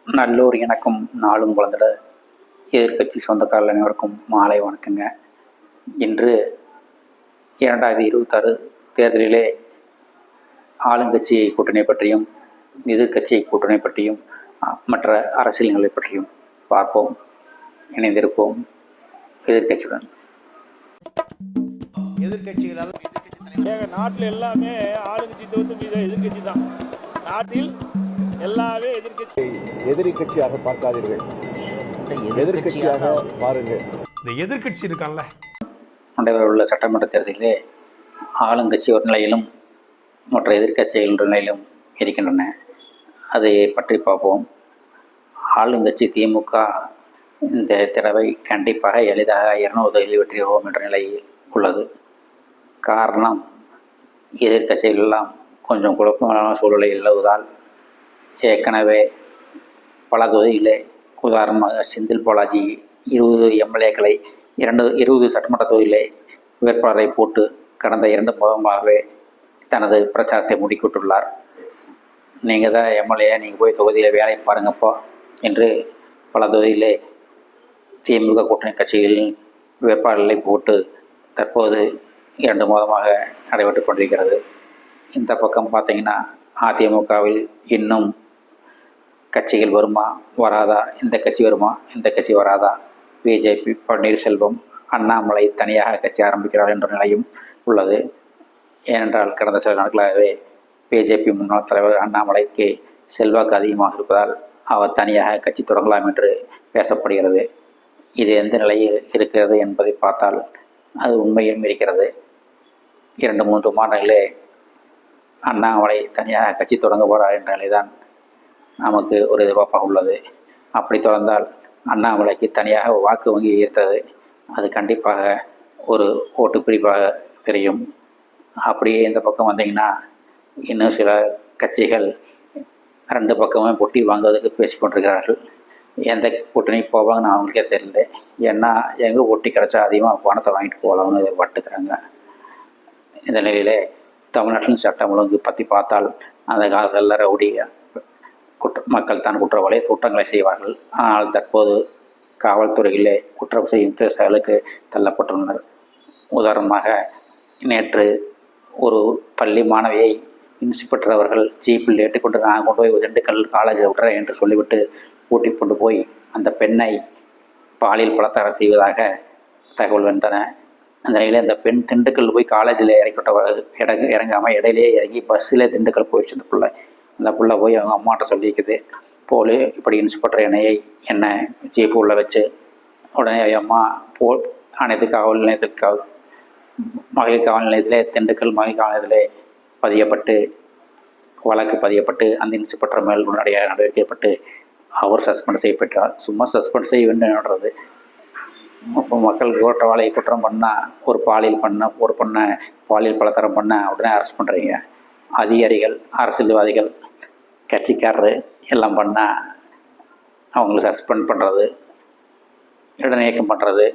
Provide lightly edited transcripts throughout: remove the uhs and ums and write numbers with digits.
நல்லூர் இணக்கம் நாளும் குழந்திட எதிர்க்கட்சி சொந்தக்காரர்கள் அனைவருக்கும் மாலை வணக்கங்க. இன்று 2026 தேர்தலிலே ஆளுங்கட்சி கூட்டணி பற்றியும் எதிர்க்கட்சி கூட்டணி பற்றியும் மற்ற அரசியல்களை பற்றியும் பார்ப்போம். இணைந்திருப்போம் எதிர்க்கட்சியுடன். நாட்டில் எல்லாமே ஆளுங்கட்சி தவிர்த்து எதிர்கட்சி தான். நாட்டில் எல்லாமே எதிர்கட்சியாக பார்க்காதீர்கள், எதிர்கட்சியாக பாருங்கள். இந்த எதிர்கட்சி இருக்கான்ல, நடைபெறவுள்ள சட்டமன்ற தேர்தலிலே ஆளுங்கட்சி ஒரு நிலையிலும் மற்ற எதிர்க்கட்சிகள் ஒரு நிலையிலும் இருக்கின்றன. அதை பற்றி பார்ப்போம். ஆளுங்கட்சி திமுக இந்த தடவை கண்டிப்பாக எளிதாக 200 தொகுதியில் வெற்றிடுவோம் என்ற நிலையில் உள்ளது. காரணம், எதிர்க்கட்சிகள் எல்லாம் கொஞ்சம் குழப்பமான சூழலை நிலவுவதால் ஏற்கனவே பல தொகுதியிலே, உதாரணமாக செந்தில் பாலாஜி 20 எம்எல்ஏக்களை 20 சட்டமன்ற தொகுதியிலே வேட்பாளரை போட்டு கடந்த 2 மாதமாகவே தனது பிரச்சாரத்தை முடிக்கிட்டுள்ளார். நீங்கள் தான் எம்எல்ஏ, நீங்கள் போய் தொகுதியில் வேலை பாருங்கப்பா என்று பல தொகுதியிலே திமுக கூட்டணி கட்சிகளில் வேட்பாளர்களை போட்டு தற்போது 2 மாதமாக நடைபெற்று கொண்டிருக்கிறது. இந்த பக்கம் பார்த்தீங்கன்னா அதிமுகவில் இன்னும் கட்சிகள் வருமா வராதா, இந்த கட்சி வருமா இந்த கட்சி வராதா, பிஜேபி பன்னீர்செல்வம் அண்ணாமலை தனியாக கட்சி ஆரம்பிக்கிறார் என்ற நிலையும் உள்ளது. ஏனென்றால் கடந்த சில நாட்களாகவே பிஜேபி முன்னாள் தலைவர் அண்ணாமலைக்கு செல்வாக்கு அதிகமாக இருப்பதால் அவர் தனியாக கட்சி தொடங்கலாம் என்று பேசப்படுகிறது. இது எந்த நிலையில் இருக்கிறது என்பதை பார்த்தால் அது உண்மையும் இருக்கிறது. 2-3 மாதங்களே அண்ணாமலை தனியாக கட்சி தொடங்க போகிறார் என்ற நிலைதான் நமக்கு ஒரு எதிர்பார்ப்பாக உள்ளது. அப்படி தொடர்ந்தால் அண்ணாமலைக்கு தனியாக வாக்கு வங்கி ஈர்த்தது அது கண்டிப்பாக ஒரு ஓட்டு பிடிப்பாக தெரியும். அப்படியே இந்த பக்கம் வந்தீங்கன்னா இன்னும் சில கட்சிகள் 2 பக்கமும் பொட்டி வாங்குவதற்கு பேசிக்கொண்டிருக்கிறார்கள். எந்த கூட்டணி போவாங்கன்னு அவங்களுக்கே தெரியல. ஏன்னா எங்கே ஒட்டி கிடச்சா அதிகமாக பணத்தை வாங்கிட்டு போகலாம்னு எதிர்பார்த்துக்கிறாங்க. இந்த நிலையிலே தமிழ்நாட்டின் சட்டம் ஒழுங்கு பற்றி பார்த்தால் அந்த காலத்தில் ரவுடி மக்கள் தான் குற்றவாளி குற்றங்களை செய்வார்கள். ஆனால் தற்போது காவல்துறையிலே குற்றம் செய்யும் செயலுக்கு தள்ளப்பட்டுள்ளனர். உதாரணமாக நேற்று ஒரு பள்ளி மாணவியை இன்ஸ்பெக்டர் அவர்கள் ஜீப்பில் ஏற்றிக்கொண்டு நான் கொண்டு போய் திண்டுக்கல் காலேஜில் விட்டுறேன் என்று சொல்லிவிட்டு கூட்டி கொண்டு போய் அந்த பெண்ணை பாலியல் பலாத்காரம் செய்வதாக தகவல் வந்தன. அந்த நிலையில் அந்த பெண் திண்டுக்கல் போய் காலேஜில் இறங்காமல் இடையிலே இறங்கி பஸ்ஸில் திண்டுக்கல் போயிடுச்சு. அந்த புள்ள போய் அவங்க அம்மாட்ட சொல்லியிருக்குது, போலி இப்படி இன்ஸ்பெக்டர் என்ன ஜீப்பு உள்ள வச்சு உடனே அம்மா அனைத்து காவல் நிலையத்திற்கு மகளிர் காவல் நிலையத்திலே திண்டுக்கல் மகளிர் காவல் நிலையத்திலே வழக்கு பதியப்பட்டு அந்த இன்ஸ்பெக்டர் மேல் உடனடியாக நடவடிக்கைப்பட்டு அவர் சஸ்பெண்ட் செய்யப்பட்டார். சும்மா சஸ்பெண்ட் செய்ய வேண்டும்ன்றது. இப்போ மக்கள் குற்றவாளியை குற்றம் பண்ணால் ஒரு பொண்ணை பாலியல் பலாத்காரம் பண்ணால் உடனே அரெஸ்ட் பண்ணுறீங்க. அதிகாரிகள், அரசியல்வாதிகள், கட்சிக்காரர் எல்லாம் பண்ணால் அவங்கள சஸ்பெண்ட் பண்ணுறது, இடைநீக்கம் பண்ணுறது,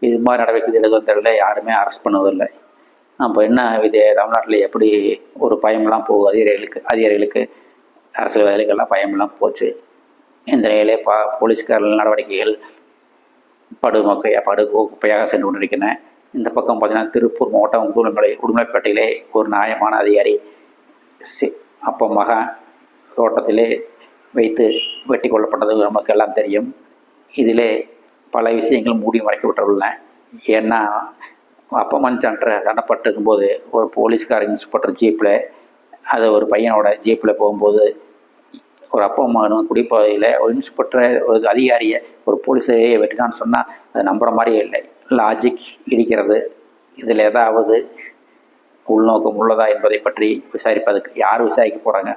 இது மாதிரி நடவடிக்கை எடுக்கிறதில்ல. யாருமே அரெஸ்ட் பண்ணுவதில்லை. அப்போ என்ன இது தமிழ்நாட்டில் எப்படி ஒரு பயமெல்லாம் போகுது அதிகாரிகளுக்கு அரசியல்வாதிகளுக்கெல்லாம் பயமெல்லாம் போச்சு. இந்த நிலையிலே போலீஸ்காரர்கள் நடவடிக்கைகள் படுகுப்பையாக சென்று கொண்டிருக்கின்றன. இந்த பக்கம் பார்த்தீங்கன்னா திருப்பூர் மாவட்டம் உடுமலைப்பேட்டையிலே ஒரு நியாயமான அதிகாரி அப்போ மகன் தோட்டத்திலே வைத்து வெட்டி கொல்லப்பட்டது நமக்கு எல்லாம் தெரியும். இதிலே பல விஷயங்கள் மூடி மறைக்கப்பட்டுள்ளன. ஏன்னா அப்பமன் தண்டப்பட்டிருக்கும் போது ஒரு போலீஸ்கார இன்ஸ்பெக்டர் ஜீப்பில் அது ஒரு பையனோட ஜீப்பில் போகும்போது ஒரு அப்பா மகனும் குடிப்பகுதியில் ஒரு இன்ஸ்பெக்டரை ஒரு அதிகாரியை ஒரு போலீஸையே வெட்டினான்னு சொன்னால் அது நம்புகிற மாதிரியே இல்லை. லாஜிக் இடிக்கிறது. இதில் ஏதாவது உள்நோக்கம் உள்ளதா என்பதை பற்றி விசாரிப்பதுக்கு யார் விசாரிக்க போகிறாங்க?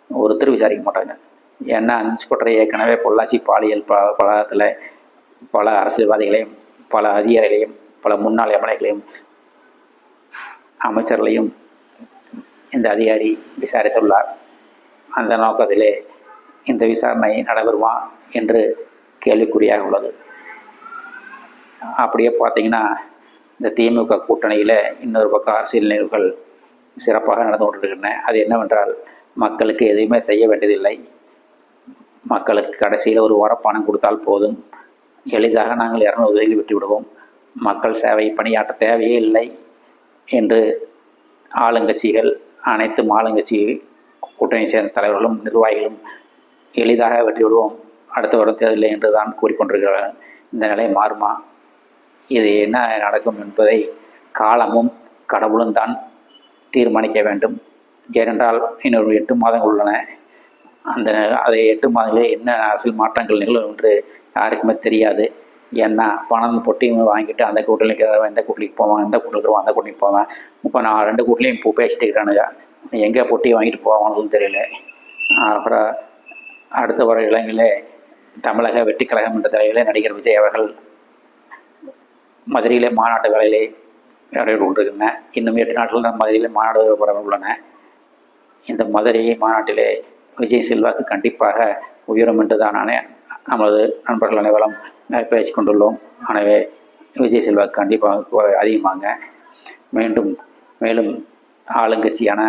ஒருத்தர் விசாரிக்க மாட்டாங்க. ஏன்னா இன்ஸ்பெக்டரை ஏற்கனவே பொள்ளாச்சி பாலியல் பலத்தில் பல அரசியல்வாதிகளையும் பல அதிகாரிகளையும் பல முன்னாள் எம்எல்ஏக்களையும் அமைச்சர்களையும் இந்த அதிகாரி விசாரித்துள்ளார். அந்த நோக்கத்திலே இந்த விசாரணை நடைபெறுமா என்று கேள்விக்குறியாக உள்ளது. அப்படியே பார்த்தீங்கன்னா இந்த திமுக கூட்டணியில் இன்னொரு பக்கம் அரசியல் நிகழ்வுகள் சிறப்பாக நடந்து கொண்டிருக்கின்றன. அது என்னவென்றால் மக்களுக்கு எதுவுமே செய்ய வேண்டியதில்லை. மக்களுக்கு கடைசியில் ஒரு வாரம் பணம் கொடுத்தால் போதும், எளிதாக நாங்கள் 200 உதவி விட்டு விடுவோம், மக்கள் சேவை பணியாற்ற தேவையே இல்லை என்று ஆளுங்கட்சிகள், அனைத்து ஆளுங்கட்சி கூட்டணி சேர்ந்த தலைவர்களும் நிர்வாகிகளும் எளிதாக வெற்றி விடுவோம், அடுத்த வருடம் தேவையில்லை என்று தான் கூறிக்கொண்டிருக்கிறார்கள். இந்த நிலை மாறுமா? இது என்ன நடக்கும் என்பதை காலமும் கடவுளும் தான் தீர்மானிக்க வேண்டும். ஏனென்றால் இன்னொரு 8 மாதங்கள் உள்ளன. அதை 8 மாதங்களில் என்ன அரசியல் மாற்றங்கள் நிகழும் என்று யாருக்குமே தெரியாது. ஏன்னா பணம் பொட்டியும் வாங்கிட்டு அந்த கூட்டணிக்கு எந்த கூட்டணிக்கு போவான், எந்த கூட்டணிக்கு அந்த கூட்டணிக்கு போவேன். இப்போ நான் 2 கூட்டணியும் இப்போ பேசிட்டு இருக்கிறானுங்க. எங்கே பொட்டியை வாங்கிட்டு போவாங்கன்னு தெரியல. அப்புறம் அடுத்த வர இளைஞர்களே தமிழக வெற்றிக் கழகம் என்ற தலைவர்களே நடிகர் விஜய் அவர்கள் மதுரையிலே மாநாட்டு வேலையிலே நடைபெற்று கொண்டிருக்கின்றன. இன்னும் 8 நாட்கள் தான் மதுரையில் மாநாடு வர உள்ளன. இந்த மதுரை மாநாட்டிலே விஜய் செல்வாக்கு கண்டிப்பாக உயரும் என்று தான் நமது நண்பர்கள் அனைவரும் பேசி கொண்டுள்ளோம். எனவே விஜய் செல்வாக்கு கண்டிப்பாக அதிகமாங்க. மேலும் ஆளுங்கட்சியான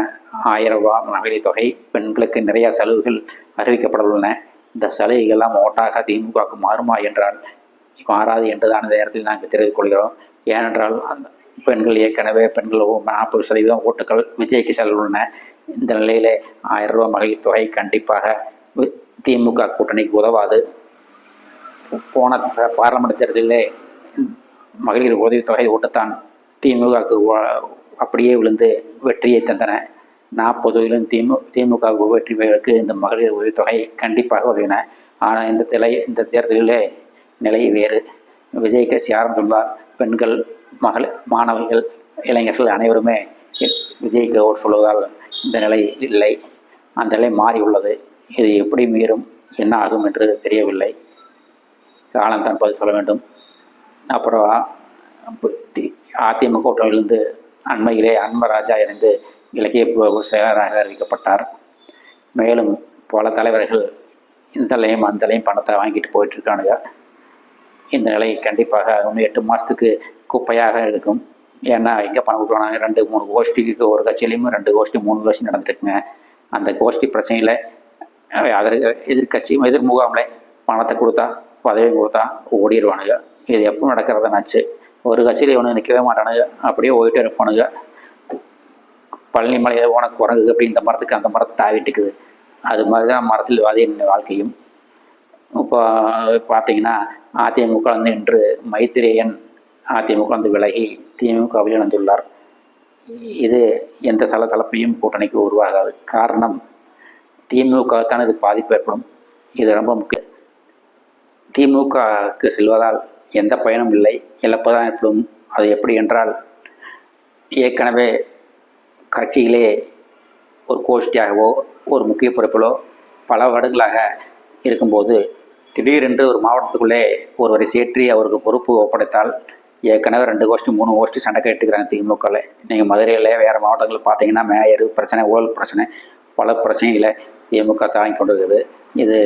1000 ரூபாய் மகளிர் தொகை, பெண்களுக்கு நிறைய சலுகைகள் அறிவிக்கப்பட உள்ளன. இந்த சலுகைகள்லாம் ஓட்டாக திமுகவுக்கு மாறுமா என்றால் மாறாது என்று தான் இந்த நேரத்தில் நாங்கள் தெரிவித்துக் கொள்கிறோம். ஏனென்றால் அந்த பெண்கள் ஏற்கனவே 40% ஓட்டுகள் விஜய்க்கு செல்லுள்ளன. இந்த நிலையிலே 1000 ரூபாய் மகளிர் தொகை கண்டிப்பாக திமுக கூட்டணிக்கு உதவாது. போன பாராளுமன்ற தேர்தலிலே மகளிர் உதவித்தொகை ஓட்டுத்தான் திமுகவுக்கு அப்படியே விழுந்து வெற்றியை தந்தன. 40 திமுக வெற்றி பெறுவதற்கு இந்த மகளிர் உதவித்தொகை கண்டிப்பாக உதவின. ஆனால் இந்த தேர்தலிலே நிலை வேறு. விஜய் கட்சி ஆரம்பித்துள்ளார். பெண்கள், மாணவர்கள், இளைஞர்கள் அனைவருமே விஜய்க்கு ஓட்டு சொல்வதால் இந்த நிலை இல்லை. அந்த நிலை மாறியுள்ளது. இது எப்படி மீறும், என்ன ஆகும் என்று தெரியவில்லை. காலம்தான் பதில் சொல்ல வேண்டும். அப்புறம் அதிமுக கூட்டணியிலிருந்து அண்மையிலே அன்பராஜா இணைந்து இலக்கிய செயலராக அறிவிக்கப்பட்டார். மேலும் பல தலைவர்கள் இந்தலையும் அந்தலையும் பணத்தை வாங்கிட்டு போயிட்டுருக்கானுங்க. இந்த நிலை கண்டிப்பாக இன்னும் 8 மாதத்துக்கு குப்பையாக இருக்கும். ஏன்னா எங்கே பணம் கொடுக்குறாங்க? 2-3 கோஷ்டிக்கு ஒரு கட்சியிலையும் 2 கோஷ்டி 3 கோஷ்டி நடந்துட்டுருக்குங்க. அந்த கோஷ்டி பிரச்சனையில் அதற்கு எதிர் முகாமில் பணத்தை கொடுத்தா, பதவி கொடுத்தா ஓடிடுவானுங்க. இது எப்போ நடக்கிறதுனாச்சு? ஒரு கட்சியில் இவனு நிற்கவே மாட்டானுங்க, அப்படியே ஓடிட்டே இருப்பானுங்க. பழனி மலையில் ஓன குரங்கு அப்படி இந்த மரத்துக்கு அந்த மரத்தை தாவிட்டுக்குது. அது மாதிரி தான் அரசியல்வாதியின் வாழ்க்கையும். இப்போ பார்த்தீங்கன்னா அதிமுக வந்து இன்று மைத்திரேயன் அதிமுக வந்து விலகி திமுகவில் இணைந்துள்ளார். இது எந்த சலசலப்பையும் கூட்டணிக்கு உருவாகாது. காரணம் திமுக தான் இது பாதிப்பு ஏற்படும். இது ரொம்ப முக்கியம். திமுகவுக்கு செல்வதால் எந்த பயனும் இல்லை, இழப்பு தான் ஏற்படும். அது எப்படி என்றால், ஏற்கனவே கட்சியிலே ஒரு கோஷ்டியாகவோ ஒரு முக்கிய பொறுப்பிலோ பல வருடங்களாக இருக்கும்போது திடீரென்று ஒரு மாவட்டத்துக்குள்ளே ஒருவரை சேற்றி அவருக்கு பொறுப்பு ஒப்படைத்தால் ஏற்கனவே 2 கோஷ்டி 3 கோஷ்டி சண்டை கேட்டுக்கிறாங்க திமுகவில். நீங்கள் மதுரையில் வேறு மாவட்டங்களில் பார்த்தீங்கன்னா மேயர் பிரச்சனை, ஊழல் பிரச்சனை, பல பிரச்சனைகளை திமுக தாங்கி கொண்டு இருக்குது. இது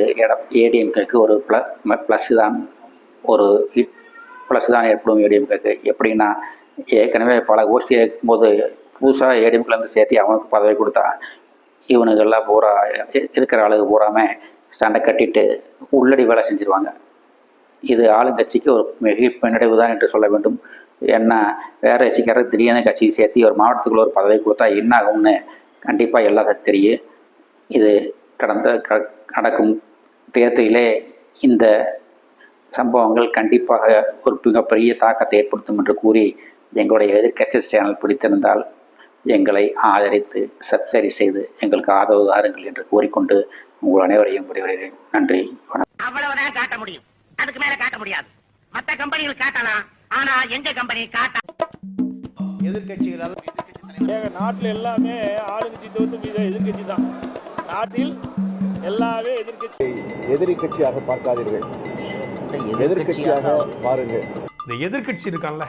ஏடிஎம்கேக்கு ஒரு ப்ளஸ் தான், ஒரு ப்ளஸ் தான் ஏற்படும் ஏடிஎம்கேக்கு. எப்படின்னா, ஏற்கனவே பல கோஷ்டி இருக்கும்போது புதுசாக ஏடிஎம்கேலேருந்து சேர்த்து அவனுக்கு பதவி கொடுத்தா இவனுக்கெல்லாம் பூரா இருக்கிற ஆளுக்கு பூராமல் சண்டை கட்டிட்டு உள்ளடி வேலை செஞ்சுருவாங்க. இது ஆளுங்கட்சிக்கு ஒரு மிக பின்னடைவு தான் என்று சொல்ல வேண்டும். ஏன்னா வேறு கட்சிக்காரர் திடீர்னு கட்சிக்கு சேர்த்து ஒரு மாவட்டத்துக்குள்ள ஒரு பதவி கொடுத்தா என்ன ஆகும்னு கண்டிப்பாக எல்லாத்தையும் தெரியும். இது நடக்கும் தேர்தலிலே இந்த சம்பவங்கள் கண்டிப்பாக ஒரு மிகப்பெரிய தாக்கத்தை ஏற்படுத்தும் என்று கூறி, எங்களுடைய எதிர்க்கட்சி சேனல் பிடித்திருந்தால் எங்களை ஆதரித்து சப்ஸ்கிரைப் செய்து எங்களுக்கு ஆதரவு தாருங்கள் என்று கூறிக்கொண்டு உங்கள் அனைவரையும் விடைபெறுகிறேன். நன்றி, வணக்கம். அவ்வளவுதான் காட்ட முடியும், அதுக்கு மேல காட்ட முடியாது. மத்த கம்பெனிகள் காட்டலாம், ஆனா எங்க கம்பெனி காட்ட. எதிர்க்கட்சிகளால் நாட்டில் எல்லாமே ஆளுங்கட்சி தவிர்த்து எதிர்கட்சி தான். நாட்டில் எல்லாமே எதிர்கட்சி. எதிரி கட்சியாக பார்க்காதீர்கள், எதிர்க்கட்சியாக பாருங்கள். இந்த எதிர்க்கட்சி இருக்கான்ல,